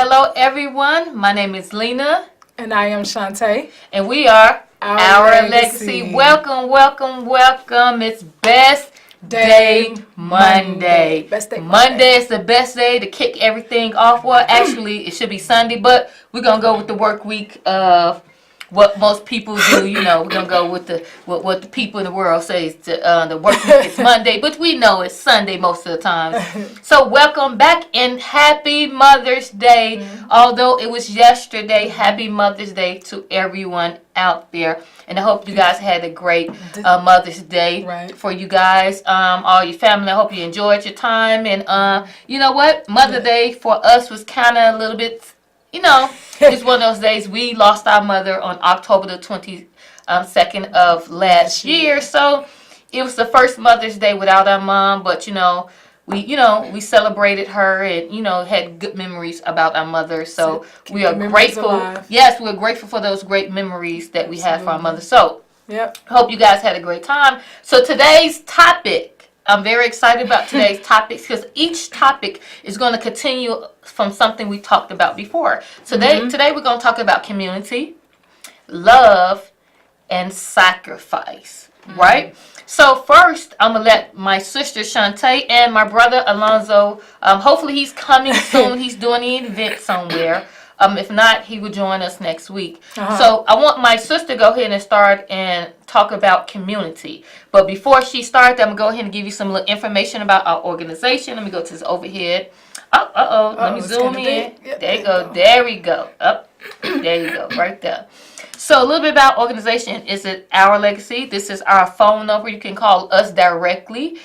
Hello, everyone. My name is Lena. And I am Shantae. And we are Our Legacy. Welcome, welcome, welcome. It's Best Day Monday. Best Day Monday is the best day to kick everything off. Well, actually, it should be Sunday, but we're going to go with the work week of what most people do. You know, we're going to go with what the people in the world say is the work week is Monday, but we know it's Sunday most of the time. So welcome back and happy Mother's Day. Although it was yesterday, happy Mother's Day to everyone out there. And I hope you guys had a great Mother's Day for you guys, all your family. I hope you enjoyed your time. And you know what? Mother's Day for us was kind of a little bit, it's one of those days. We lost our mother on October the 22nd of last year. So it was the first Mother's Day without our mom. But, we celebrated her and, had good memories about our mother. So we are grateful. Alive. Yes, we're grateful for those great memories that we had for our mother. So I hope you guys had a great time. So today's topic, I'm very excited about today's topics because each topic is going to continue from something we talked about before. Today we're going to talk about community, love, and sacrifice, right? So first, I'm going to let my sister Shantae and my brother Alonzo, hopefully he's coming soon. He's doing an event somewhere. If not, he will join us next week. So I want my sister to go ahead and start and talk about community. But before she starts, I'm going to go ahead and give you some little information about our organization. Let me go to this overhead. Let me zoom in. Yep, there you go. There we go. Up. There you go. Right there. So a little bit about organization. Is it Our Legacy? This is our phone number. You can call us directly.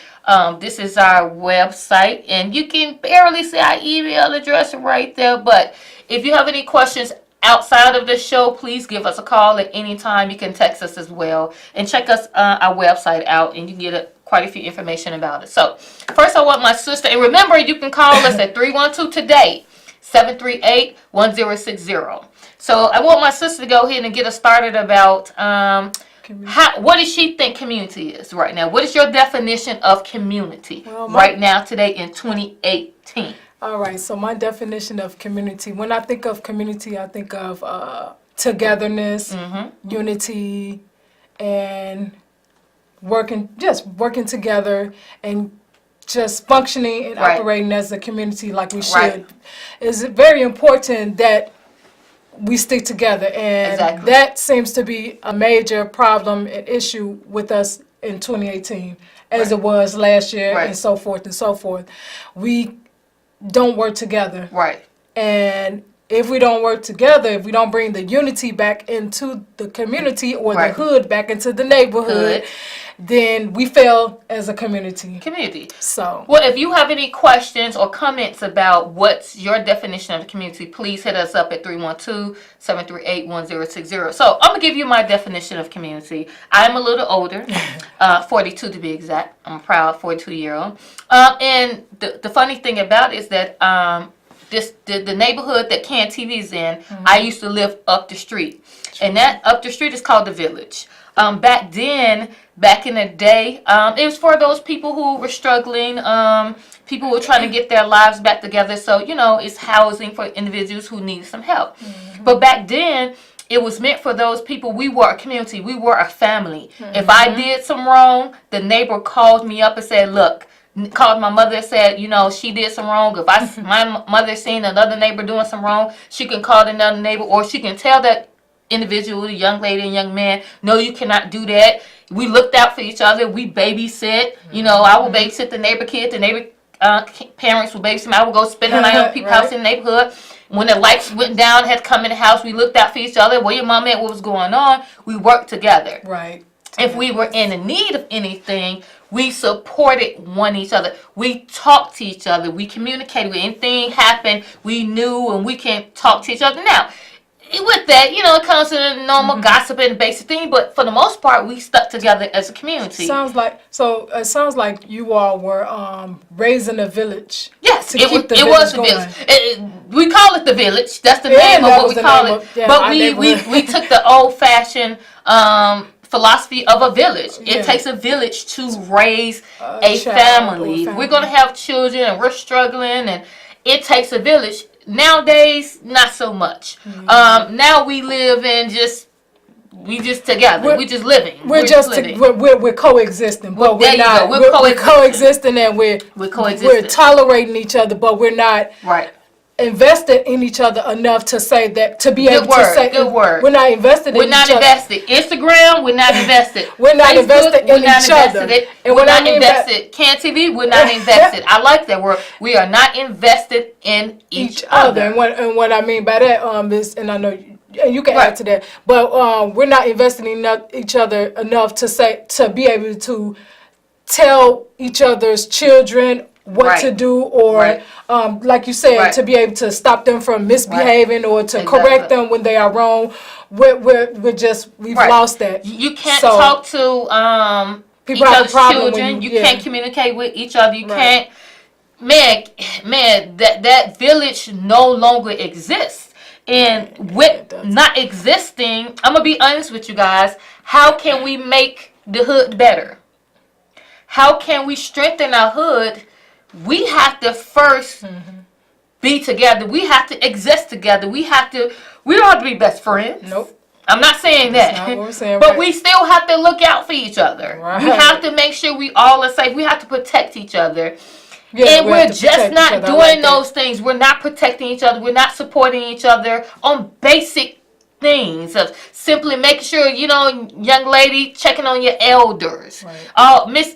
This is our website. And you can barely see our email address right there. But if you have any questions outside of the show, please give us a call at any time. You can text us as well. And check us our website out. And you can get quite a few information about it. So first I want my sister. And remember, you can call us at 312 today, 738-1060. So I want my sister to go ahead and get us started about what does she think community is right now? What is your definition of community right now, today in 2018? All right, so my definition of community, when I think of community, I think of togetherness, unity, and working together and just functioning and operating as a community like we should. It's very important that we stick together, and that seems to be a major problem and issue with us in 2018 as it was last year and so forth and so forth. We don't work together. And if we don't work together, if we don't bring the unity back into the community or the hood back into the neighborhood, then we fail as a community. So, well, if you have any questions or comments about what's your definition of the community, please hit us up at 312-738-1060. So I'm going to give you my definition of community. I'm a little older, 42 to be exact. I'm a proud 42-year-old. And the funny thing about it is that the neighborhood that Can TV's in, I used to live up the street. And that up the street is called the Village. Back in the day, it was for those people who were struggling, people who were trying to get their lives back together. So, it's housing for individuals who need some help. But back then, it was meant for those people. We were a community. We were a family. If I did some wrong, the neighbor called me up and said, look, called my mother and said, she did some wrong. If my mother seen another neighbor doing some wrong, she can call another neighbor, or she can tell that individual, the young lady and young man, no, you cannot do that. We looked out for each other. We babysit. I would babysit the neighbor kids. The neighbor parents would babysit me. I would go spend the night on people's house in the neighborhood. When the lights went down, had to come in the house, we looked out for each other. Where your mom at? What was going on? We worked together. If we were in need of anything, we supported each other. We talked to each other. We communicated. When anything happened, we knew and we can talk to each other. Now, with that, it comes to the normal gossip and basic thing, but for the most part, we stuck together as a community. It sounds like you all were raised in a village. Yes, it was a village. We call it the Village. That's the name of what we call it. But we took the old-fashioned philosophy of a village. It takes a village to raise a family. If we're going to have children and we're struggling, and it takes a village. nowadays, not so much. Now we live in we just together. We just living. We're coexisting, but we're not. We're coexisting, and we're tolerating each other, but we're not invested in each other enough to say that, to be able to say good word. We're not invested in each other. We're not invested. Instagram, we're not invested. We're not Facebook, invested in each other. And we're not invested. Can TV, we're not invested. I like that word. We are not invested in each other. And what I mean by that is, and I know you can add to that, but we're not investing in each other enough to be able to tell each other's children what to do, or like you said, to be able to stop them from misbehaving, or to correct them when they are wrong. We've lost that. You can't talk to each other's children. You can't communicate with each other. You can't. Man, that village no longer exists. And with not existing, I'm gonna be honest with you guys. How can we make the hood better? How can we strengthen our hood? We have to first be together. We have to exist together. We don't have to be best friends. Nope. I'm not saying that. That's not what we're saying, but we still have to look out for each other. Right. We have to make sure we all are safe. We have to protect each other. Yeah, and we're just not doing those things. We're not protecting each other. We're not supporting each other on basic things of simply making sure, young lady, checking on your elders. Miss,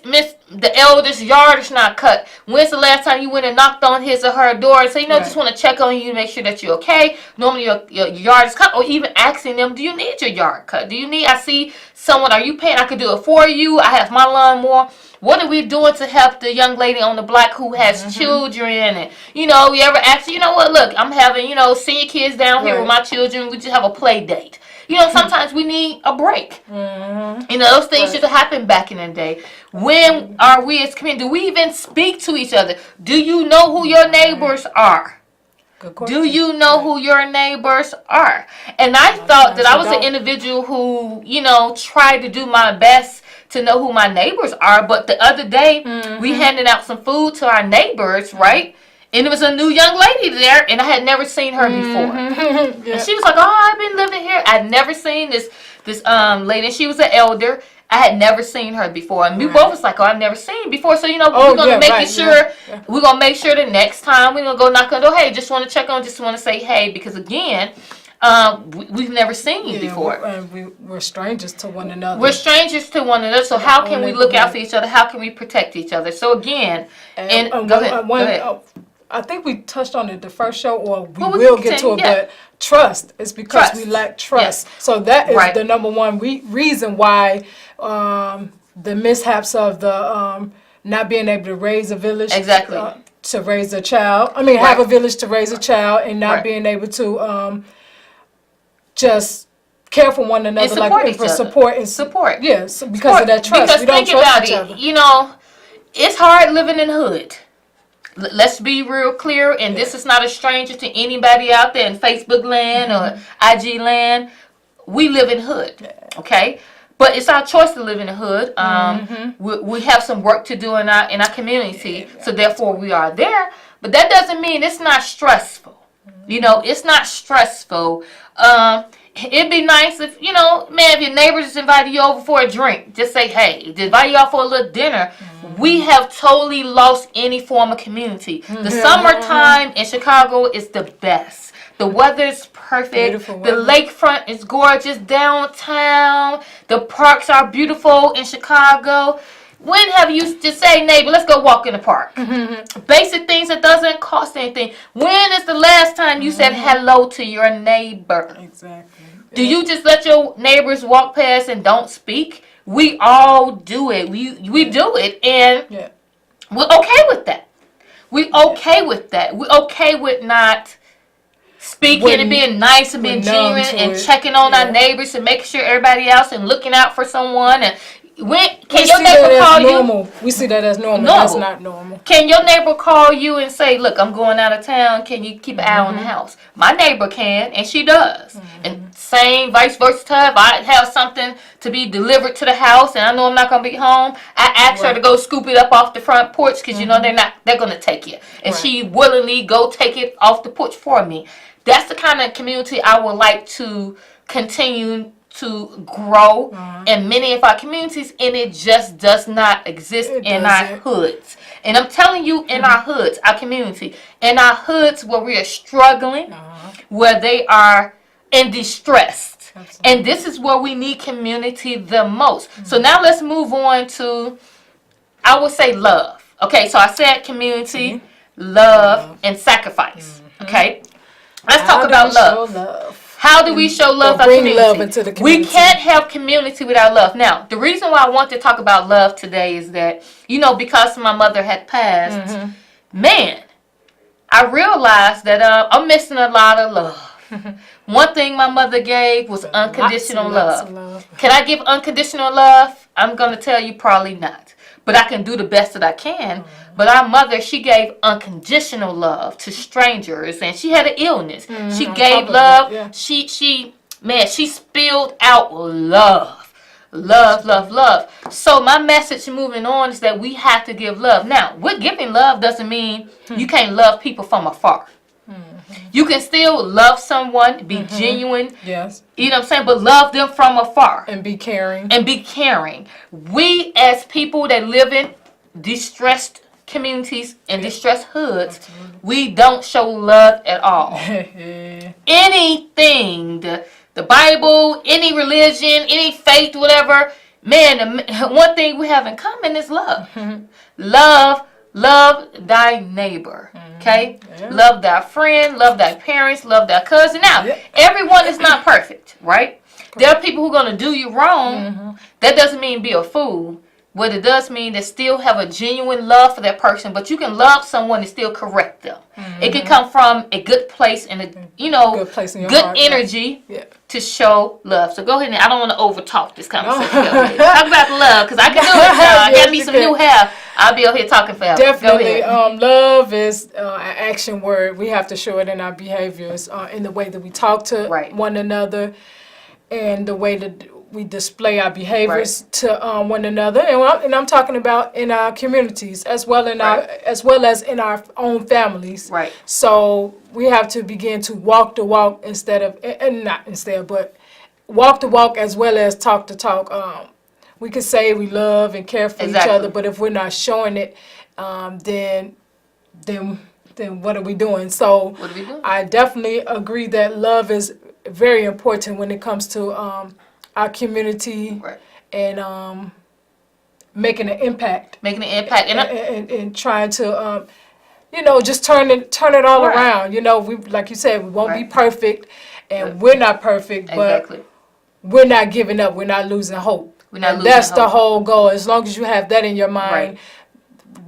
the elder's yard is not cut. When's the last time you went and knocked on his or her door and say, just want to check on you to make sure that you're okay? Normally your yard is cut. Or even asking them, do you need your yard cut? I see someone, are you paying? I could do it for you. I have my lawnmower. What are we doing to help the young lady on the block who has children? And, you ever ask, look, I'm having, senior kids down here with my children. We just have a play date. Sometimes we need a break. Those things should have happened back in the day. When are we as community? Do we even speak to each other? Do you know who your neighbors are? Do you know who your neighbors are? And I thought that I was an individual who, tried to do my best to know who my neighbors are. But the other day, we handed out some food to our neighbors, right? And there was a new young lady there, and I had never seen her before. And she was like, I've been living here. I'd never seen this lady. And she was an elder. I had never seen her before. And we both was like, I've never seen before. So, we're going to make sure, we're going to make sure the next time we're going to go knock on the door, hey, just want to check on, just want to say hey. Because, again, we've never seen you before. And we're strangers to one another. We're strangers to one another. So how can we look out for each other? How can we protect each other? So, again, go ahead. I think we touched on it the first show, or we will get to it, but trust is because we lack trust. Yes. So that is the number one reason why the mishaps of the not being able to raise a village to raise a child. I mean, have a village to raise a child, and not being able to just care for one another, support. Yes, because of that trust. Because we don't trust each other. It's hard living in the hood. Let's be real clear, and this is not a stranger to anybody out there in Facebook land or IG land. We live in hood, okay? But it's our choice to live in the hood. We have some work to do in our community, so therefore we are there. But that doesn't mean it's not stressful. It's not stressful. It'd be nice if, if your neighbors just invited you over for a drink, just say, hey, just invite you out for a little dinner. We have totally lost any form of community. The summertime in Chicago is the best. The weather's perfect. The lakefront is gorgeous downtown. The parks are beautiful in Chicago. When have you just say, neighbor, let's go walk in the park? Basic things that doesn't cost anything. When is the last time you said hello to your neighbor? Exactly. Do you just let your neighbors walk past and don't speak? We all do it. We do it, and we're okay with that. We're okay with that. We're okay with not speaking and being nice and being genuine and checking on our neighbors and making sure everybody else and looking out for someone. And Can your neighbor call you? We see that as normal. No. That's not normal. Can your neighbor call you and say, look, I'm going out of town. Can you keep an eye on the house? My neighbor can, and she does. And same vice versa to her. If I have something to be delivered to the house and I know I'm not going to be home, I ask her to go scoop it up off the front porch because, you know, they're going to take it. And she willingly go take it off the porch for me. That's the kind of community I would like to continue to grow in many of our communities, and it just does not exist in our hoods. And I'm telling you, in our hoods, our community, in our hoods where we are struggling, where they are in distress. And this is where we need community the most. So now let's move on to, I would say, love. Okay, so I said community, love, and sacrifice. Okay, let's talk about love. How do we show love to our community? Love into the community? We can't have community without love. Now, the reason why I want to talk about love today is that, you know, because my mother had passed, man, I realized that I'm missing a lot of love. One thing my mother gave was unconditional love. Can I give unconditional love? I'm going to tell you probably not. But I can do the best that I can. But our mother, she gave unconditional love to strangers, and she had an illness. She gave love. She spilled out love. Love. So my message moving on is that we have to give love. Now, with giving love doesn't mean you can't love people from afar. You can still love someone, be genuine. Yes. You know what I'm saying? But love them from afar. And be caring. We as people that live in distressed communities and distressed hoods, we don't show love at all. Anything, the Bible, any religion, any faith, whatever, man, one thing we have in common is love. Love thy neighbor. Okay? Love thy friend, love thy parents, love thy cousin. Now, everyone is not perfect, right? There are people who are going to do you wrong. That doesn't mean be a fool. What it does mean is still have a genuine love for that person, but you can love someone and still correct them. It can come from a good place and good energy to show love. So go ahead and I don't want to overtalk this conversation. Talk about love because I can do it now. I got me some new hair. I'll be over here talking forever. Definitely. Love is an action word. We have to show it in our behaviors, in the way that we talk to one another, and the way that we display our behaviors to one another, and I'm talking about in our communities as well as in our own families. Right. So we have to begin to walk the walk but walk the walk as well as talk the talk. We could say we love and care for each other, but if we're not showing it, then what are we doing? So I definitely agree that love is very important when it comes to our community and making an impact. And trying to just turn it all around. We, like you said, we won't be perfect, and we're not perfect, but we're not giving up. We're not losing hope. That's the whole goal. As long as you have that in your mind,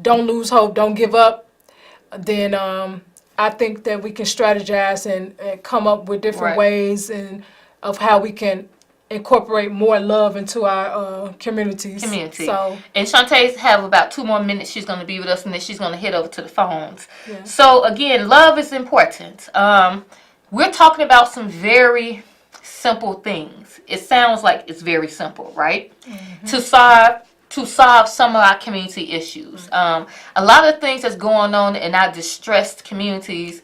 don't lose hope, don't give up, then I think that we can strategize and come up with different ways of how we can incorporate more love into our communities. So, and Shantae's have about 2 more minutes. She's going to be with us, and then she's going to head over to the phones. So again, love is important. We're talking about some very simple things. It sounds like it's very simple, right? To solve some of our community issues. A lot of things that's going on in our distressed communities.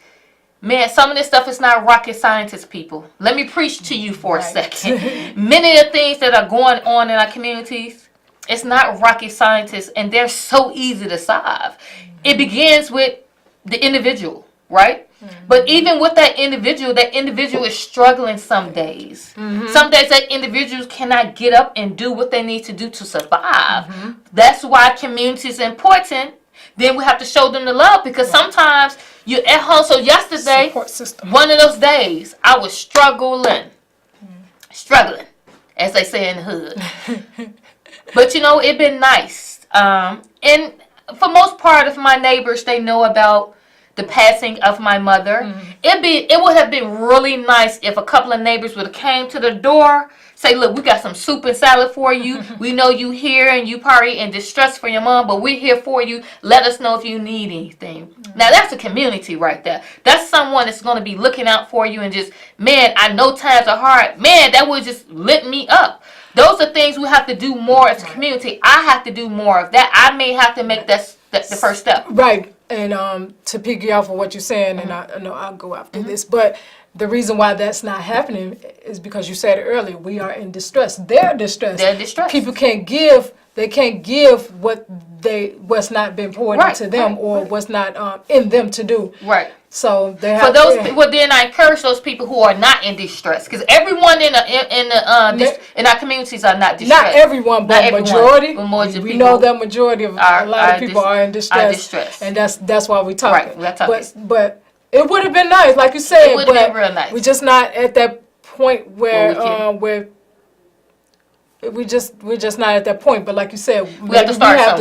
Man, some of this stuff is not rocket scientist, people. Let me preach to you for a second. Many of the things that are going on in our communities, it's not rocket scientists, and they're so easy to solve. It begins with the individual, right? But even with that individual is struggling some days. Some days that individuals cannot get up and do what they need to do to survive. That's why community is important. Then we have to show them the love, because sometimes you're at home. So yesterday, one of those days, I was struggling, as they say in the hood. But it been nice. And for most part of my neighbors, they know about the passing of my mother. It would have been really nice if a couple of neighbors would have came to the door, Say, look, we got some soup and salad for you. We know you here and you probably in distress for your mom, but we're here for you. Let us know if you need anything. Now, that's a community right there. That's someone that's going to be looking out for you and just, man, I know times are hard. Man, that would just lit me up. Those are things we have to do more as a community. I have to do more of that. I may have to make that the first step. Right. And to piggy off of what you're saying, and I know I'll go after this, but the reason why that's not happening is because you said it earlier. We are in distress. They're distressed. They're distressed. People can't give. They can't give what's not been poured into them or what's not in them to do. Right. So they have for those people. Then I encourage those people who are not in distress, because everyone in our communities are not distressed. Not everyone, but not majority. Everyone. We know that majority of a lot of people are in distress, and that's why we talk. Right. We're talking. But it would have been nice, like you said. It would have been real nice. We're just not at that point where we're just not at that point. But like you said, we have to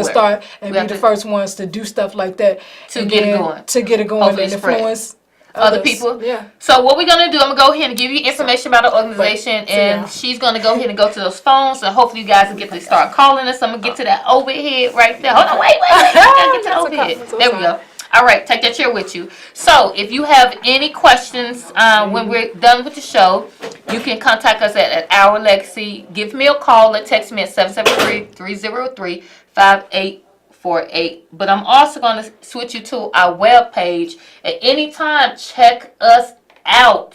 start and be the first ones to do stuff like that to get it going. To get it going and influence other people. Yeah. So what we're gonna do, I'm gonna go ahead and give you information about the organization, and she's gonna go ahead and go to those phones, and hopefully you guys will get to start calling us. I'm gonna get to that overhead right there. Hold on, wait. Gotta get to the overhead. There we go. All right, take that chair with you. So if you have any questions when we're done with the show, you can contact us at Our Legacy. Give me a call or text me at 773-303-5848. But I'm also going to switch you to our webpage. At any time, check us out.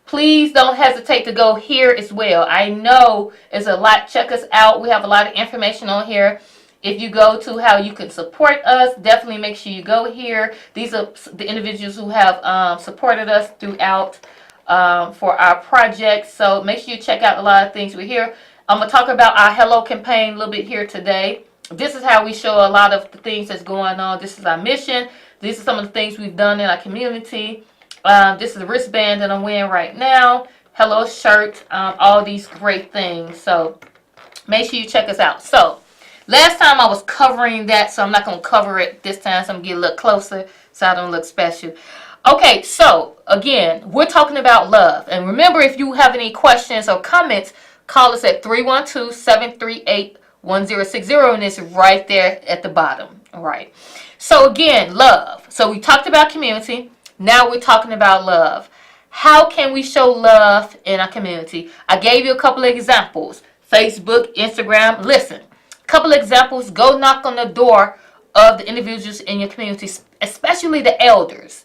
Please don't hesitate to go here as well. I know it's a lot. Check us out. We have a lot of information on here. If you go to how you can support us, definitely make sure you go here. These are the individuals who have supported us throughout for our projects. So make sure you check out a lot of things we're here. I'm going to talk about our Hello campaign a little bit here today. This is how we show a lot of the things that's going on. This is our mission. These are some of the things we've done in our community. This is the wristband that I'm wearing right now. Hello shirt. All these great things. So make sure you check us out. So last time I was covering that, so I'm not going to cover it this time, so I'm going to get a little closer so I don't look special. Okay, so again, we're talking about love. And remember, if you have any questions or comments, call us at 312-738-1060, and it's right there at the bottom. All right. So again, love. So we talked about community. Now we're talking about love. How can we show love in our community? I gave you a couple of examples. Facebook, Instagram. Listen. Couple examples. Go knock on the door of the individuals in your community, especially the elders.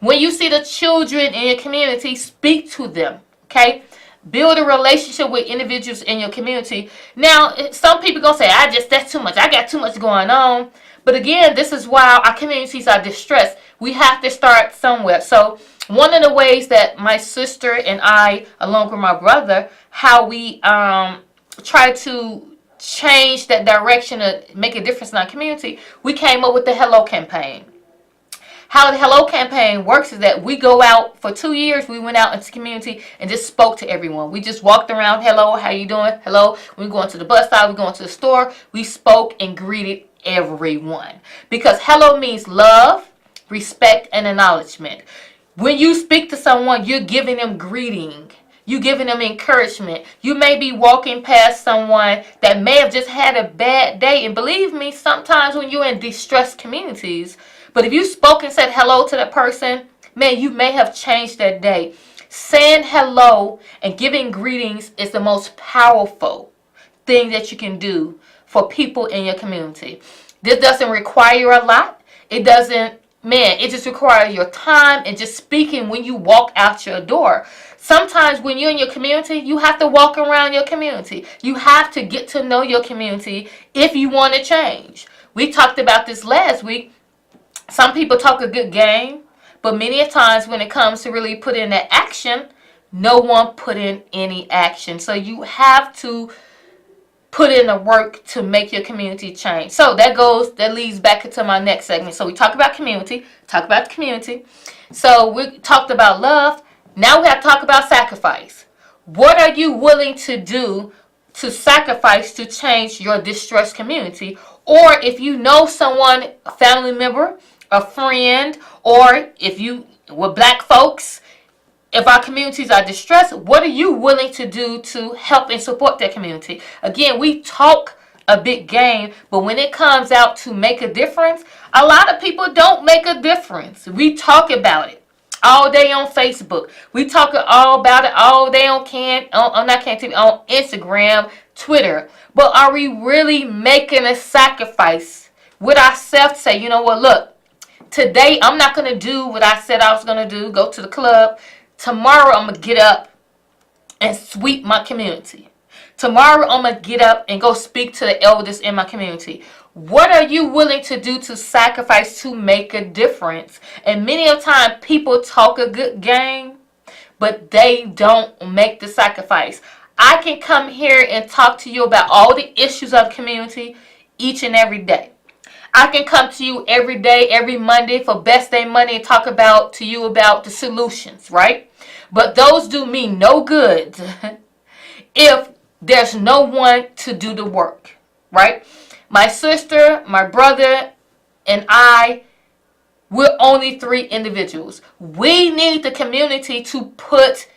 When you see the children in your community, speak to them. Okay, build a relationship with individuals in your community. Now, some people gonna say, that's too much. I got too much going on. But again, this is why our communities are distressed. We have to start somewhere. So one of the ways that my sister and I, along with my brother, how we try to change that direction to make a difference in our community, we came up with the Hello campaign. How the Hello campaign works is that we go out for 2 years. We went out into the community and just spoke to everyone. We just walked around. Hello, how you doing? Hello. We going to the bus stop. We going to the store. We spoke and greeted everyone, because hello means love, respect, and acknowledgement. When you speak to someone, you're giving them greeting. You giving them encouragement. You may be walking past someone that may have just had a bad day. And believe me, sometimes when you're in distressed communities, but if you spoke and said hello to that person, man, you may have changed their day. Saying hello and giving greetings is the most powerful thing that you can do for people in your community. This doesn't require a lot. It doesn't, it just requires your time and just speaking when you walk out your door. Sometimes when you're in your community, you have to walk around your community. You have to get to know your community if you want to change. We talked about this last week. Some people talk a good game, but many a times when it comes to really put in that action, no one put in any action. So you have to put in the work to make your community change. So that leads back into my next segment. So we talk about community, So we talked about love. Now we have to talk about sacrifice. What are you willing to do to sacrifice to change your distressed community? Or if you know someone, a family member, a friend, or if you were black folks, if our communities are distressed, what are you willing to do to help and support that community? Again, we talk a big game, but when it comes out to make a difference, a lot of people don't make a difference. We talk about it all day on Facebook. We talk all about it all day on on Instagram, Twitter. But are we really making a sacrifice with ourselves to say, you know what, look, today I'm not going to do what I said I was going to do, go to the club. Tomorrow I'm going to get up and sweep my community. Tomorrow I'm going to get up and go speak to the elders in my community. What are you willing to do to sacrifice to make a difference? And many of the time people talk a good game, but they don't make the sacrifice. I can come here and talk to you about all the issues of the community each and every day. I can come to you every day, every Monday for Best Day Monday and talk to you about the solutions, right? But those do me no good if there's no one to do the work, right? My sister, my brother, and we're only 3 individuals. We need the community to put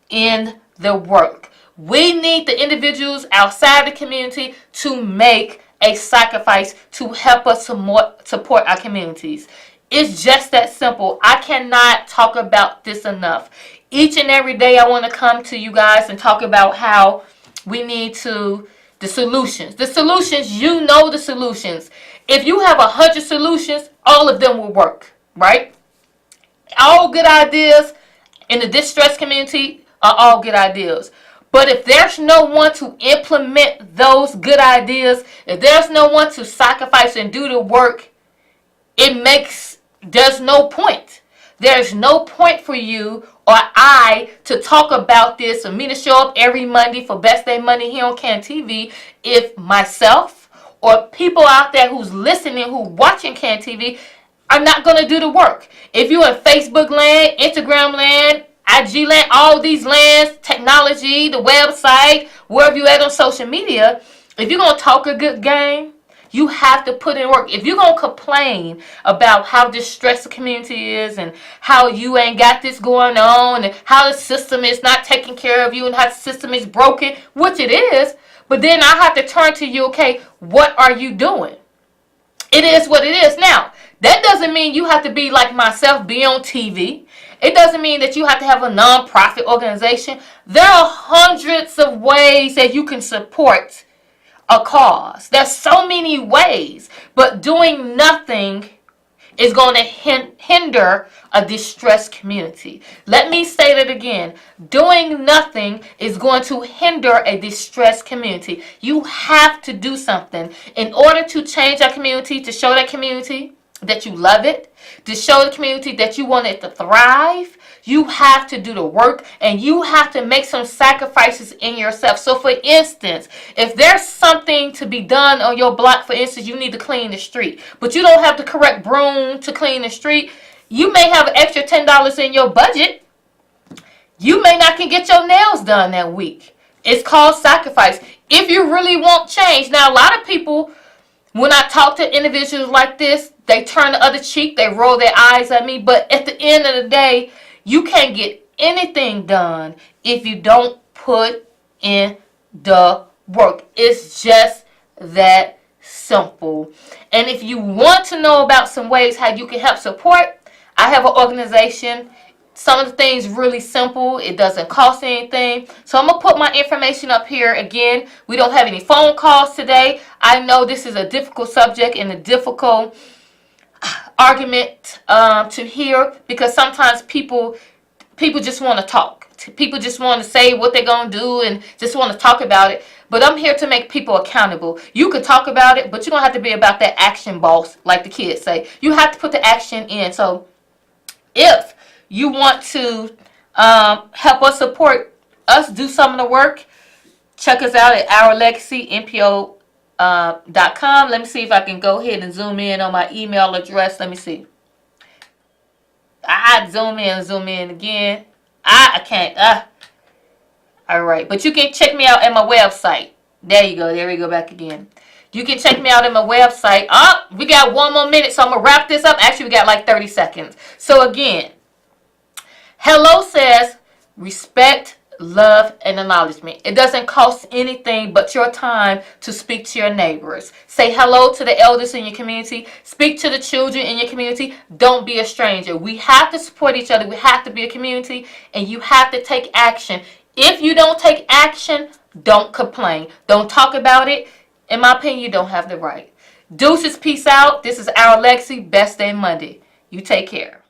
in the work. We need the individuals outside the community to make a sacrifice to help us support our communities. It's just that simple. I cannot talk about this enough. Each and every day I want to come to you guys and talk about how we need the solutions. The solutions, you know the solutions. If you have 100 solutions, all of them will work, right? All good ideas in the distressed community are all good ideas. But if there's no one to implement those good ideas, if there's no one to sacrifice and do the work, there's no point. There's no point for you or I to talk about this, or me to show up every Monday for Best Day Monday here on Can TV if myself or people out there who's listening, who watching Can TV, are not going to do the work. If you're in Facebook land, Instagram land, IG land, all these lands, technology, the website, wherever you at on social media, if you're going to talk a good game, you have to put in work. If you're going to complain about how distressed the community is and how you ain't got this going on and how the system is not taking care of you and how the system is broken, which it is, but then I have to turn to you, okay, what are you doing? It is what it is. Now, that doesn't mean you have to be like myself, be on TV. It doesn't mean that you have to have a non-profit organization. There are hundreds of ways that you can support a cause. There's so many ways, but doing nothing is going to hinder a distressed community. Let me say that again. Doing nothing is going to hinder a distressed community. You have to do something in order to change our community, to show that community that you love it, to show the community that you want it to thrive. You have to do the work, and you have to make some sacrifices in yourself. So for instance, if there's something to be done on your block, for instance, you need to clean the street, but you don't have the correct broom to clean the street, you may have an extra $10 in your budget. You may not can get your nails done that week. It's called sacrifice. If you really want change. Now, a lot of people, when I talk to individuals like this, they turn the other cheek, they roll their eyes at me, but at the end of the day, you can't get anything done if you don't put in the work. It's just that simple. And if you want to know about some ways how you can help support, I have an organization. Some of the things really simple. It doesn't cost anything. So I'm going to put my information up here again. We don't have any phone calls today. I know this is a difficult subject and a difficult argument to hear, because sometimes people just want to talk. People just want to say what they're going to do and just want to talk about it. But I'm here to make people accountable. You can talk about it, but you're going to have to be about that action, boss, like the kids say. You have to put the action in. So if you want to help us support us do some of the work, check us out at ourlegacynpo.com. Let me see if I can go ahead and zoom in on my email address. Let me see. I zoom in again. I can't. All right, but you can check me out at my website. There you go. There we go back again. You can check me out at my website. We got 1 more minute, so I'm gonna wrap this up. Actually, we got like 30 seconds. So again, hello says respect, love, and acknowledgement. It doesn't cost anything but your time to speak to your neighbors. Say hello to the elders in your community. Speak to the children in your community. Don't be a stranger. We have to support each other. We have to be a community, and you have to take action. If you don't take action, don't complain. Don't talk about it. In my opinion, you don't have the right. Deuces, peace out. This is our Lexi. Best Day Monday. You take care.